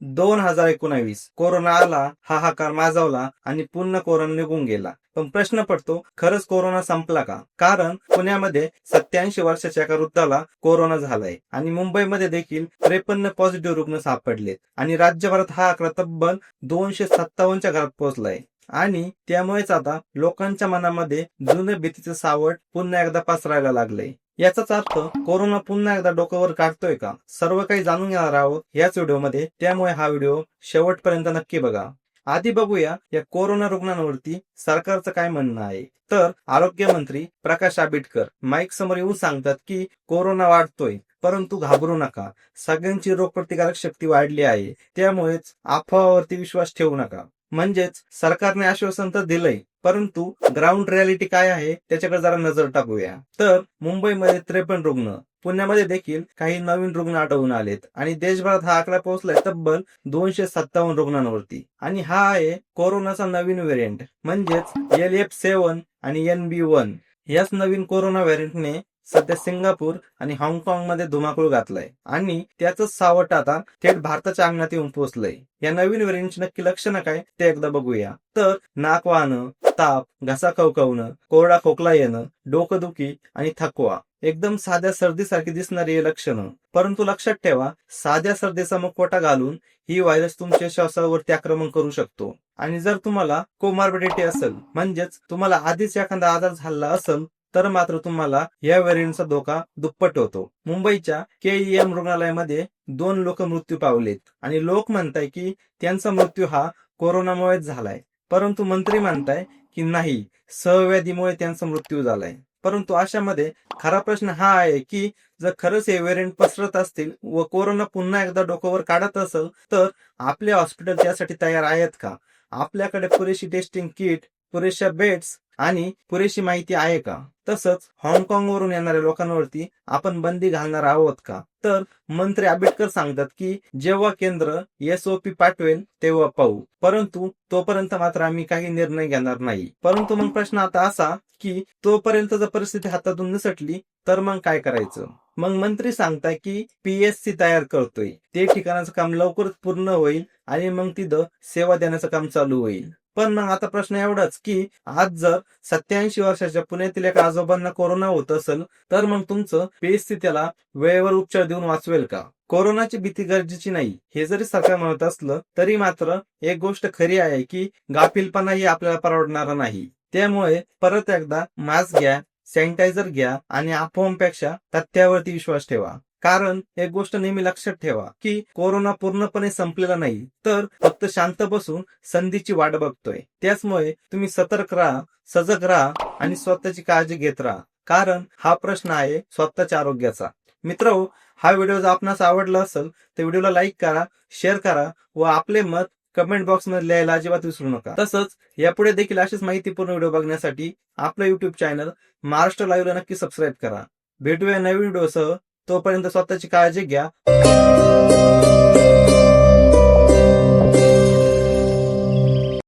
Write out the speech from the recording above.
2019 corona आला, हाहाकार माजवला आणि पुन्हा कोरोना निघून गेला. पण प्रश्न पडतो, खरंच कोरोना संपला का? कारण पुण्यामध्ये 87 वर्षाच्या एका वृद्धाला कोरोना झालाय आणि मुंबईमध्ये देखील 53 पॉझिटिव्ह रुग्ण सापडलेत आणि राज्यभरात हा आकडा तब्बल 257च्या घरात पोहोचलाय. आणि त्यामुळेच आता लोकांच्या मनामध्ये जुनं भीतीचं सावट पुन्हा एकदा पसरायला लागलंय. याचाच अर्थ कोरोना पुन्हा एकदा डोक्यावर काढतोय का? सर्व काही जाणून घेणार आहोत याच व्हिडिओमध्ये, त्यामुळे हा व्हिडिओ शेवटपर्यंत नक्की बघा. आधी बघूया या कोरोना रुग्णांवरती सरकारचं काय म्हणणं आहे. तर आरोग्यमंत्री प्रकाश आंबेडकर माईक समोर येऊन सांगतात की कोरोना वाढतोय, परंतु घाबरू नका, सगळ्यांची रोगप्रतिकारक शक्ती वाढली आहे, त्यामुळेच अफवावरती विश्वास ठेवू नका. म्हणजेच सरकारने आश्वासन तर दिलंय, परंतु ग्राउंड रियालिटी काय आहे त्याच्याकडे जरा नजर टाकूया. तर मुंबईमध्ये 53 रुग्ण, पुण्यामध्ये देखील काही नवीन रुग्ण आढळून आलेत आणि देशभरात हा आकडा पोहोचलाय तब्बल 257 रुग्णांवरती. आणि हा आहे कोरोनाचा नवीन व्हेरियंट, म्हणजेच LF7 आणि NB1. याच नवीन कोरोना व्हेरियंटने सध्या सिंगापूर आणि हाँगकाँग मध्ये धुमाकूळ घातलाय आणि त्याच सावट आता थेट भारताच्या अंगणात येऊन पोहोचलंय. या नवीन व्हेरियंटची नक्की लक्षणं काय ते एकदा बघूया. तर नाक वाहणं, ताप, घसा खवखवणं, कोरडा खोकला येणं, डोकंदुखी आणि थकवा, एकदम साध्या सर्दीसारखी दिसणारी हे लक्षणं. परंतु लक्षात ठेवा, साध्या सर्दीचा मुखवटा घालून ही व्हायरस तुमच्या श्वासावरती आक्रमण करू शकतो. आणि जर तुम्हाला कोमॉर्बिडिटी असेल, म्हणजेच तुम्हाला आधीच एखादा आजार झाला असेल, तर मात्र तुम्हाला या व्हेरियंटचा धोका दुप्पट होतो. मुंबईच्या KEM रुग्णालयामध्ये 2 लोक मृत्यू पावलेत आणि लोक म्हणताय की त्यांचा मृत्यू हा कोरोनामुळेच झालाय, परंतु मंत्री म्हणताय की नाही, सहव्याधीमुळे त्यांचा मृत्यू झालाय. परंतु अशामध्ये खरा प्रश्न हा आहे की जर खरंच हे व्हेरियंट पसरत असतील व कोरोना पुन्हा एकदा डोक्यावर काढत असेल, तर आपले हॉस्पिटल त्यासाठी तयार आहेत का? आपल्याकडे पुरेशी टेस्टिंग किट, पुरेशा बेड्स आणि पुरेशी माहिती आहे का? तसंच हाँगकाँग वरून येणाऱ्या लोकांवरती आपण बंदी घालणार आहोत का? तर मंत्री आंबेडकर सांगतात की जेव्हा केंद्र SOP पाठवेल तेव्हा पाहू, परंतु तोपर्यंत मात्र आम्ही काही निर्णय घेणार नाही. परंतु मग प्रश्न आता असा की तोपर्यंत जर परिस्थिती हातातून निसटली तर मग काय करायचं? मग मंत्री सांगताय की PSC तयार करतोय, ते ठिकाणाचं काम लवकरच पूर्ण होईल आणि मग तिथं सेवा देण्याचं काम चालू होईल. पण मग आता प्रश्न एवढाच की आज जर 87 वर्षाच्या पुण्यातील एका आजोबांना कोरोना होत असेल, तर मग तुमचं PSC त्याला वेळेवर उपचार देऊन वाचवेल का? कोरोनाची भीती गरजेची नाही हे जरी सरकार म्हणत असलं, तरी मात्र एक गोष्ट खरी आहे की गाफीलपणाही आपल्याला परवडणारा नाही. त्यामुळे परत एकदा मास्क घ्या, सॅनिटायझर घ्या आणि अफवांपेक्षा तथ्यावरती विश्वास ठेवा. कारण एक गोष्ट नेहमी लक्षात ठेवा की कोरोना पूर्णपणे संपलेला नाही, तर फक्त शांत बसून संधीची वाट बघतोय. त्याचमुळे तुम्ही सतर्क राहा, सजग राहा आणि स्वतःची काळजी घेत राहा, कारण हा प्रश्न आहे स्वतःच्या आरोग्याचा. मित्रहो, हा व्हिडिओ जर आपणास आवडला असेल तर व्हिडिओला लाईक करा, शेअर करा व आपले मत कमेंट बॉक्स मध्ये लिहायला अजिबात विसरू नका. तसंच यापुढे देखील असेच माहितीपूर्ण व्हिडिओ बघण्यासाठी आपलं YouTube चॅनल महाराष्ट्र लाईव्हला नक्की सबस्क्राईब करा. भेटूया नवीन व्हिडिओसह. तोपर्यंत स्वतःची काळजी घ्या.